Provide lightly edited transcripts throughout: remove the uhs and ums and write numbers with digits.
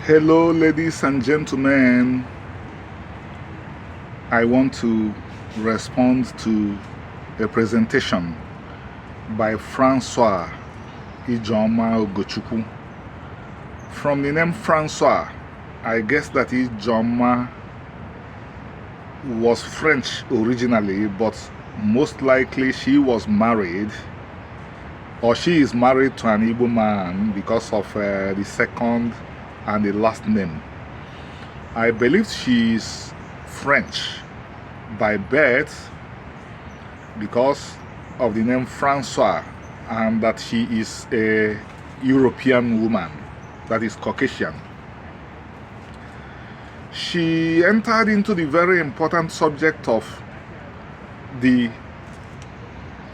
Hello, ladies and gentlemen. I want to respond to a presentation by Francoise I. From the name Francois, I guess that Ijoma was French originally, but most likely she was married, or she is married to an Igbo man because of the second and the last name. I believe she is French by birth because of the name Francois, and that she is a European woman, that is Caucasian. She entered into the very important subject of the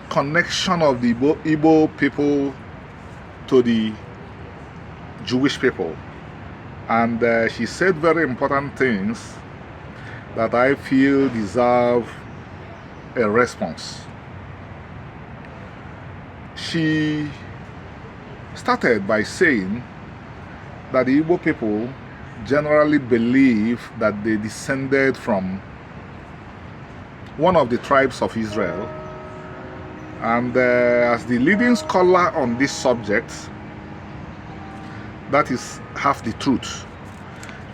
connection of the Igbo people to the Jewish people. And she said very important things that I feel deserve a response. She started by saying that the Igbo people generally believe that they descended from one of the tribes of Israel. And as the leading scholar on this subject, that is half the truth.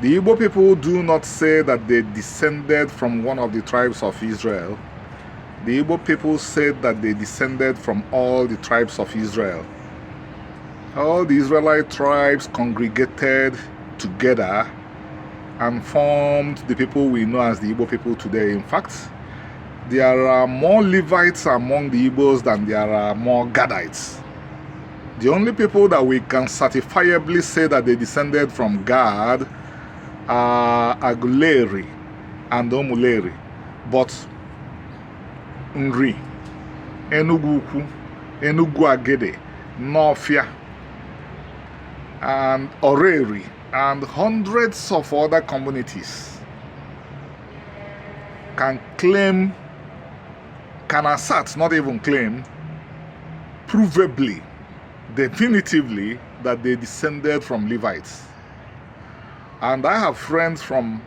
The Igbo people do not say that they descended from one of the tribes of Israel. The Igbo people said that they descended from all the tribes of Israel. All the Israelite tribes congregated together and formed the people we know as the Igbo people today. In fact, there are more Levites among the Igbos than there are more Gadites. The only people that we can certifiably say that they descended from Gad are Aguleri and Omuleri. But Nri, Enugu Ukwu, Enugu Agede, Nofia, and Oreri, and hundreds of other communities can assert, not even claim, provably, definitively, that they descended from Levites. And I have friends from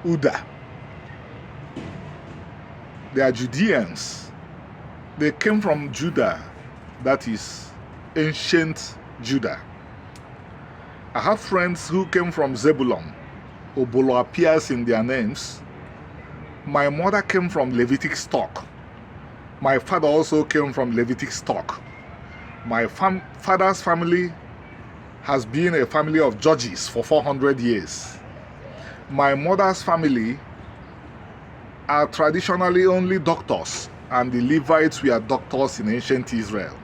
Uda. They are Judeans. They came from Judah, that is ancient Judah. I have friends who came from Zebulun. Obolo appears in their names. My mother came from Levitic stock. My father also came from Levitic stock. My father's family has been a family of judges for 400 years. My mother's family are traditionally only doctors, and the Levites were doctors in ancient Israel.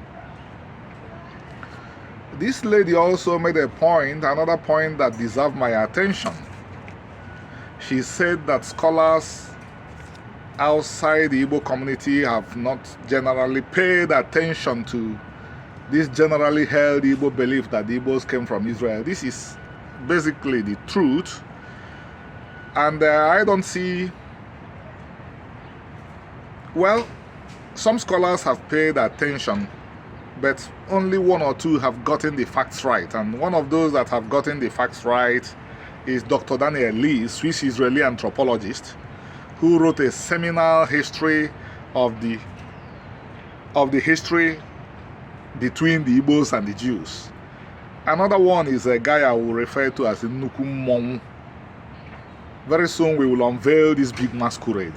This lady also made a point, another point that deserved my attention. She said that scholars outside the Igbo community have not generally paid attention to this generally held Igbo belief that the Igbos came from Israel. This is basically the truth, and I don't see, well, some scholars have paid attention, but only one or two have gotten the facts right. And one of those that have gotten the facts right is Dr. Daniel Lee, Swiss-Israeli anthropologist, who wrote a seminal history of the history between the Igbos and the Jews. Another one is a guy I will refer to as Nnukwu Mmọnwụ. Very soon we will unveil this big masquerade.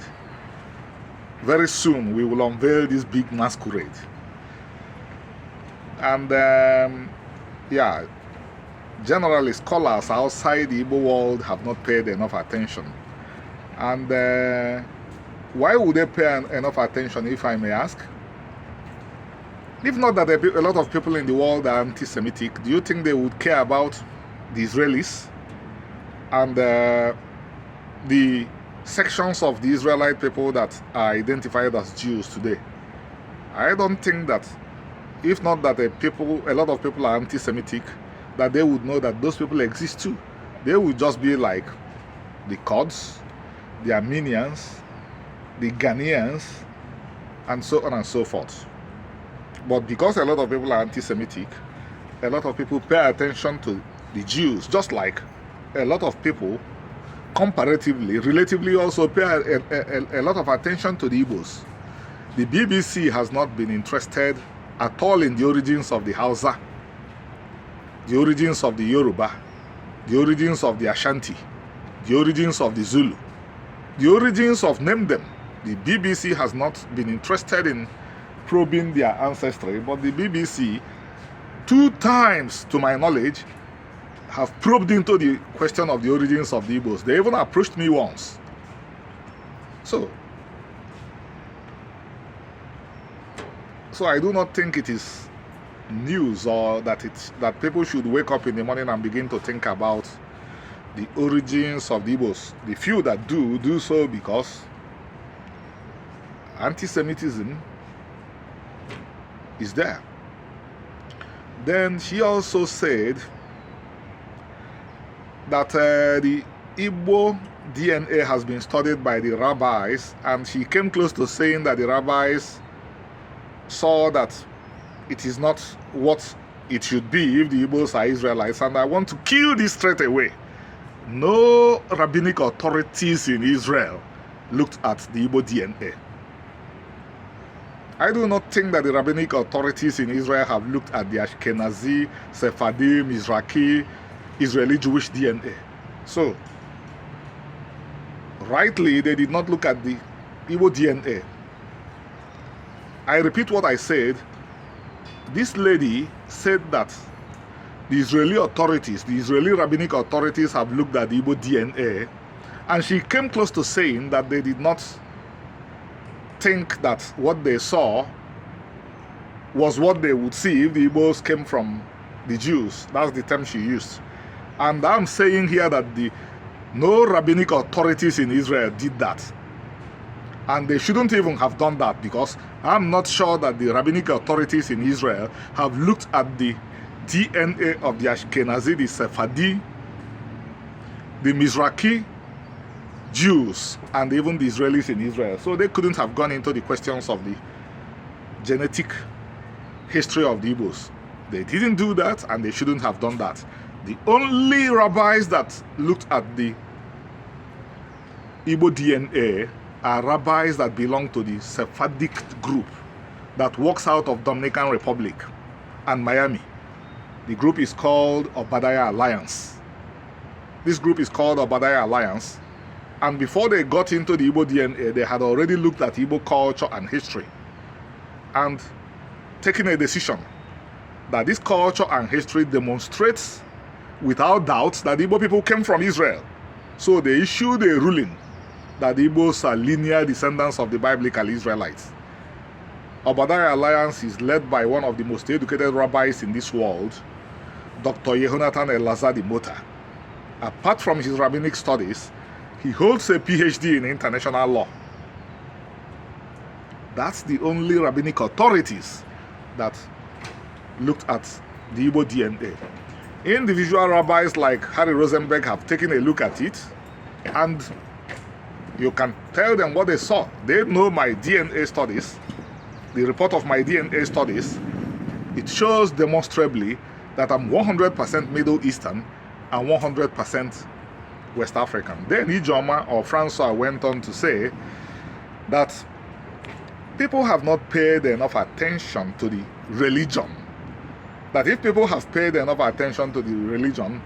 Very soon we will unveil this big masquerade. And yeah, generally scholars outside the Igbo world have not paid enough attention. And why would they pay enough attention, if I may ask? If not that a lot of people in the world are anti-Semitic, do you think they would care about the Israelis and the sections of the Israelite people that are identified as Jews today? I don't think that, if not that a lot of people are anti-Semitic, that they would know that those people exist too. They would just be like the Kurds, the Armenians, the Ghanaians, and so on and so forth. But because a lot of people are anti-Semitic, a lot of people pay attention to the Jews, just like a lot of people comparatively, relatively also pay a lot of attention to the Igbos. The BBC has not been interested at all in the origins of the Hausa, the origins of the Yoruba, the origins of the Ashanti, the origins of the Zulu, the origins of name them. The BBC has not been interested in probing their ancestry, but the BBC, 2 times to my knowledge, have probed into the question of the origins of the Igbos. They even approached me once. So I do not think it is news, or that people should wake up in the morning and begin to think about the origins of the Igbos. The few that do so because anti-Semitism is there. Then she also said that the Igbo DNA has been studied by the rabbis, and she came close to saying that the rabbis saw that it is not what it should be if the Igbos are Israelites. And I want to kill this straight away. No rabbinic authorities in Israel looked at the Igbo DNA. I do not think that the rabbinic authorities in Israel have looked at the Ashkenazi, Sephardi, Mizrahi, Israeli Jewish DNA. So, rightly, they did not look at the Igbo DNA. I repeat what I said. This lady said that the Israeli authorities, the Israeli rabbinic authorities, have looked at the Igbo DNA, and she came close to saying that they did not think that what they saw was what they would see if the Igbos came from the Jews. That's the term she used. And I'm saying here that no rabbinic authorities in Israel did that. And they shouldn't even have done that, because I'm not sure that the rabbinic authorities in Israel have looked at the DNA of the Ashkenazi, the Sephardi, the Mizrahi Jews, and even the Israelis in Israel. So they couldn't have gone into the questions of the genetic history of the Igbos. They didn't do that, and they shouldn't have done that. The only rabbis that looked at the Igbo DNA are rabbis that belong to the Sephardic group that works out of Dominican Republic and Miami. The group is called Obadiah Alliance. This group is called Obadiah Alliance. And before they got into the Igbo DNA, they had already looked at Igbo culture and history and taken a decision that this culture and history demonstrates without doubt that the Igbo people came from Israel. So they issued a ruling that the Igbos are linear descendants of the biblical Israelites. Obadiah Alliance is led by one of the most educated rabbis in this world, Dr. Yehonatan Elazar Mota. Apart from his rabbinic studies, he holds a PhD in international law. That's the only rabbinic authorities that looked at the Igbo DNA. Individual rabbis like Harry Rosenberg have taken a look at it, and you can tell them what they saw. They know my DNA studies, the report of my DNA studies. It shows demonstrably that I'm 100% Middle Eastern and 100% West African. Then Ijoma or Francois went on to say that people have not paid enough attention to the religion. That if people have paid enough attention to the religion,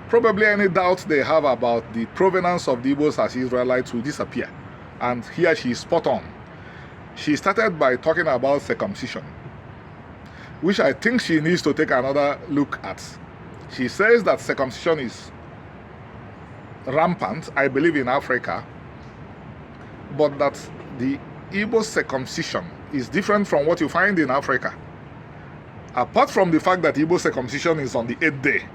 probably any doubt they have about the provenance of the Igbos as Israelites will disappear. And here she is spot on. She started by talking about circumcision, which I think she needs to take another look at. She says that circumcision is rampant, I believe, in Africa, but that the Igbo circumcision is different from what you find in Africa. Apart from the fact that Igbo circumcision is on the 8th day,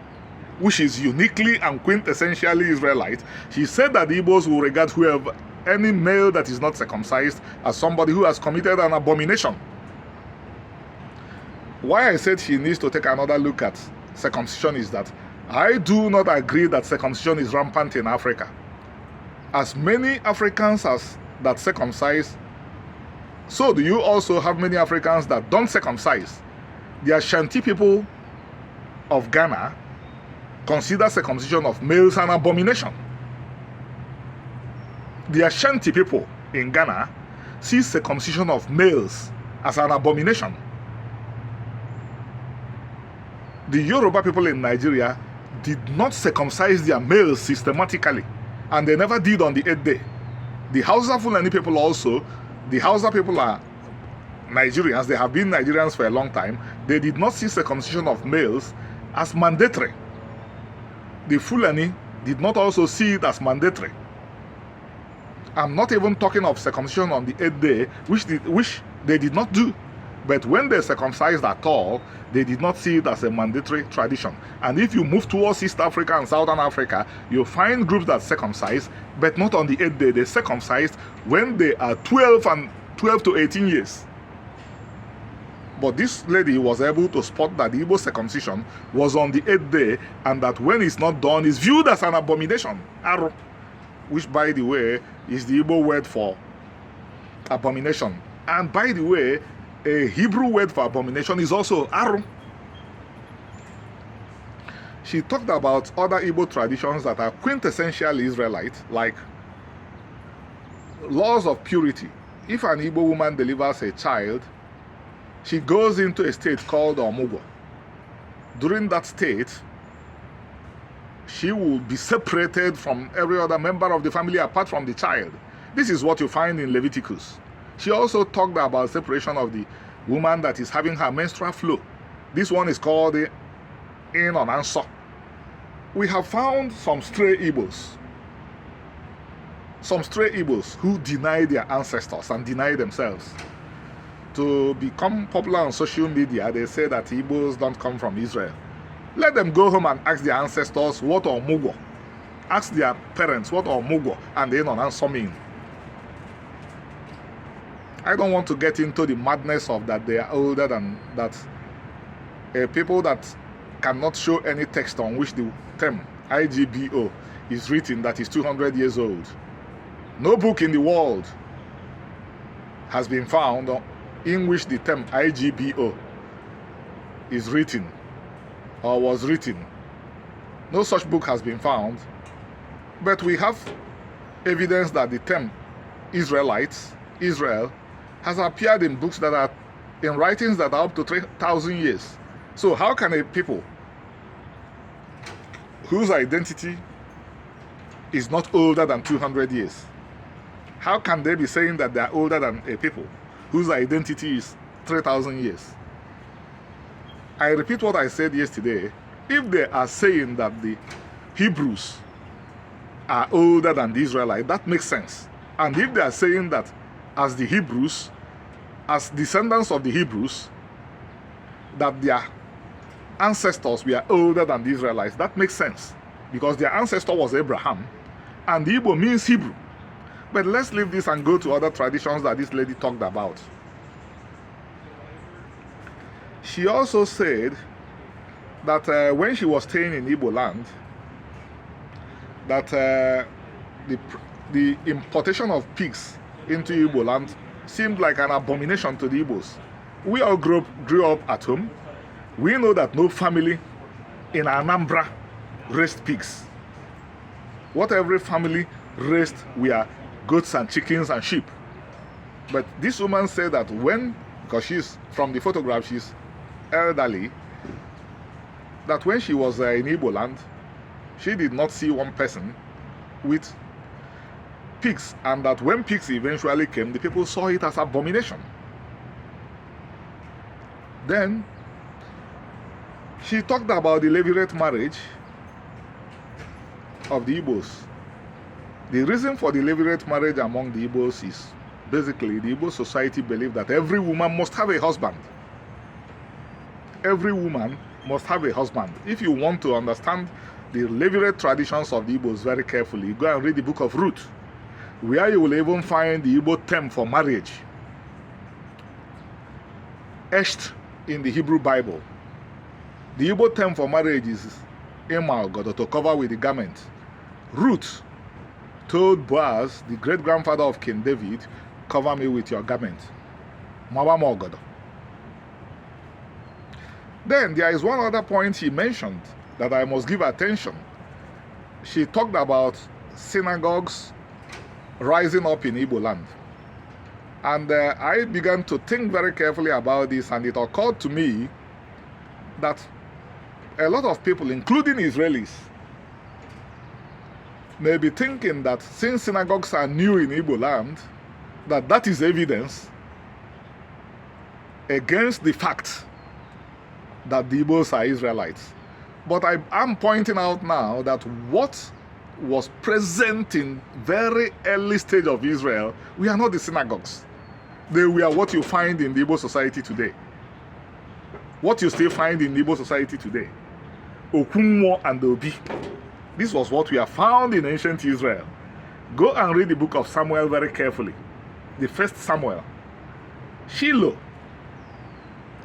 which is uniquely and quintessentially Israelite, she said that the Igbos will regard whoever, any male that is not circumcised, as somebody who has committed an abomination. Why I said she needs to take another look at circumcision is that I do not agree that circumcision is rampant in Africa. As many Africans as that circumcise, so do you also have many Africans that don't circumcise. The Ashanti people of Ghana consider circumcision of males an abomination. The Ashanti people in Ghana see circumcision of males as an abomination. The Yoruba people in Nigeria did not circumcise their males systematically, and they never did on the 8th day. The Hausa Fulani people also, the Hausa people are Nigerians, they have been Nigerians for a long time. They did not see circumcision of males as mandatory. The Fulani did not also see it as mandatory. I'm not even talking of circumcision on the 8th day, which they did not do. But when they circumcised at all, they did not see it as a mandatory tradition. And if you move towards East Africa and Southern Africa, you'll find groups that circumcise, but not on the 8th day. They circumcised when they are 12 to 18 years. But this lady was able to spot that the Igbo circumcision was on the 8th day, and that when it's not done, is viewed as an abomination. Aro, which, by the way, is the Igbo word for abomination. And by the way, a Hebrew word for abomination is also aro. She talked about other Igbo traditions that are quintessentially Israelite, like laws of purity. If an Igbo woman delivers a child, she goes into a state called Omugo. During that state, she will be separated from every other member of the family apart from the child. This is what you find in Leviticus. She also talked about separation of the woman that is having her menstrual flow. This one is called the In on Answer. We have found some stray Igbos who deny their ancestors and deny themselves. To become popular on social media, they say that Igbos don't come from Israel. Let them go home and ask their ancestors what Omugo. Ask their parents what Omugo and In on Answer mean. I don't want to get into the madness of that they are older than that. People that cannot show any text on which the term Igbo is written that is 200 years old. No book in the world has been found in which the term Igbo is written or was written. No such book has been found, but we have evidence that the term Israelites, Israel, has appeared in books that are in writings that are up to 3,000 years. So how can a people whose identity is not older than 200 years, how can they be saying that they are older than a people whose identity is 3,000 years? I repeat what I said yesterday. If they are saying that the Hebrews are older than the Israelites, that makes sense. And if they are saying that as the Hebrews, as descendants of the Hebrews, that their ancestors were older than the Israelites, that makes sense. Because their ancestor was Abraham, and the Igbo means Hebrew. But let's leave this and go to other traditions that this lady talked about. She also said that when she was staying in Igbo land, that the importation of pigs into Igbo land seemed like an abomination to the Igbos. We all grew up at home. We know that no family in Anambra raised pigs. What every family raised were goats and chickens and sheep. But this woman said that because she's from the photograph, she's elderly, that when she was in Igbo land, she did not see one person with pigs, and that when pigs eventually came, the people saw it as abomination. Then she talked about the levirate marriage of the Igbos. The reason for the levirate marriage among the Igbos is basically the Igbo society believed that every woman must have a husband. Every woman must have a husband. If you want to understand the levirate traditions of the Igbos very carefully, go and read the book of Ruth, where you will even find the Igbo term for marriage etched in the Hebrew Bible. The Igbo term for marriage is Imalgodo, to cover with the garment. Ruth told Boaz, the great-grandfather of King David, cover me with your garment. Mawamogodo. Then there is one other point he mentioned that I must give attention. She talked about synagogues rising up in Igbo land. And I began to think very carefully about this, and it occurred to me that a lot of people, including Israelis, may be thinking that since synagogues are new in Igbo land, that is evidence against the fact that the Igbos are Israelites. But I am pointing out now that what was present in very early stage of Israel, we are not the synagogues. They were what you find in the Igbo society today. What you still find in the Igbo society today. Okunwo and Obi. This was what we have found in ancient Israel. Go and read the book of Samuel very carefully. The first Samuel. Shiloh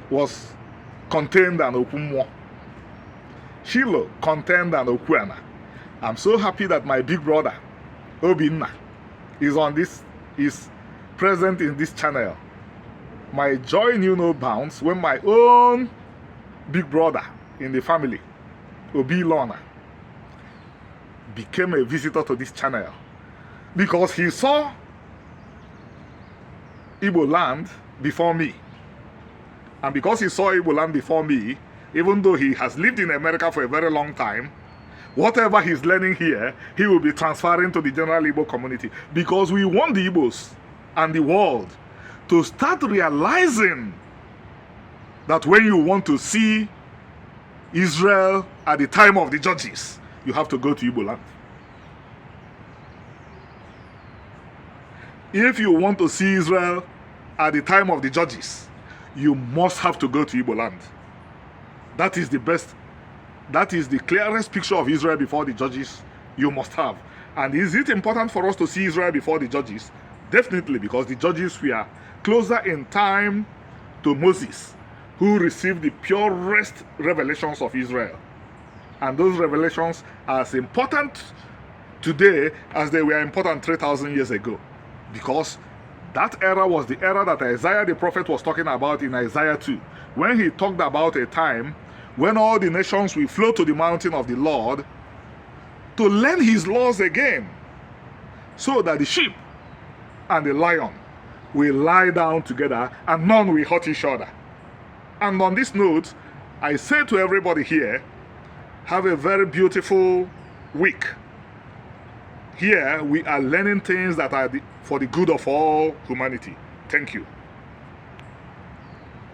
was contained an Okunwo. Shiloh contained an Okuana. I'm so happy that my big brother, Obinna, is present in this channel. My joy knew no bounds when my own big brother in the family, Obi Lorna, became a visitor to this channel because he saw Igbo land before me. And because he saw Igbo land before me, even though he has lived in America for a very long time, whatever he's learning here, he will be transferring to the general Igbo community, because we want the Igbos and the world to start realizing that when you want to see Israel at the time of the judges, you have to go to Igbo land. If you want to see Israel at the time of the judges, you must have to go to Igbo land. That is the best, that is the clearest picture of Israel before the judges you must have. And is it important for us to see Israel before the judges? Definitely, because the judges were closer in time to Moses, who received the purest revelations of Israel. And those revelations are as important today as they were important 3,000 years ago. Because that era was the era that Isaiah the prophet was talking about in Isaiah 2, when he talked about a time when all the nations will flow to the mountain of the Lord to learn his laws again, so that the sheep and the lion will lie down together and none will hurt each other. And on this note, I say to everybody here, have a very beautiful week. Here we are learning things that are for the good of all humanity. Thank you.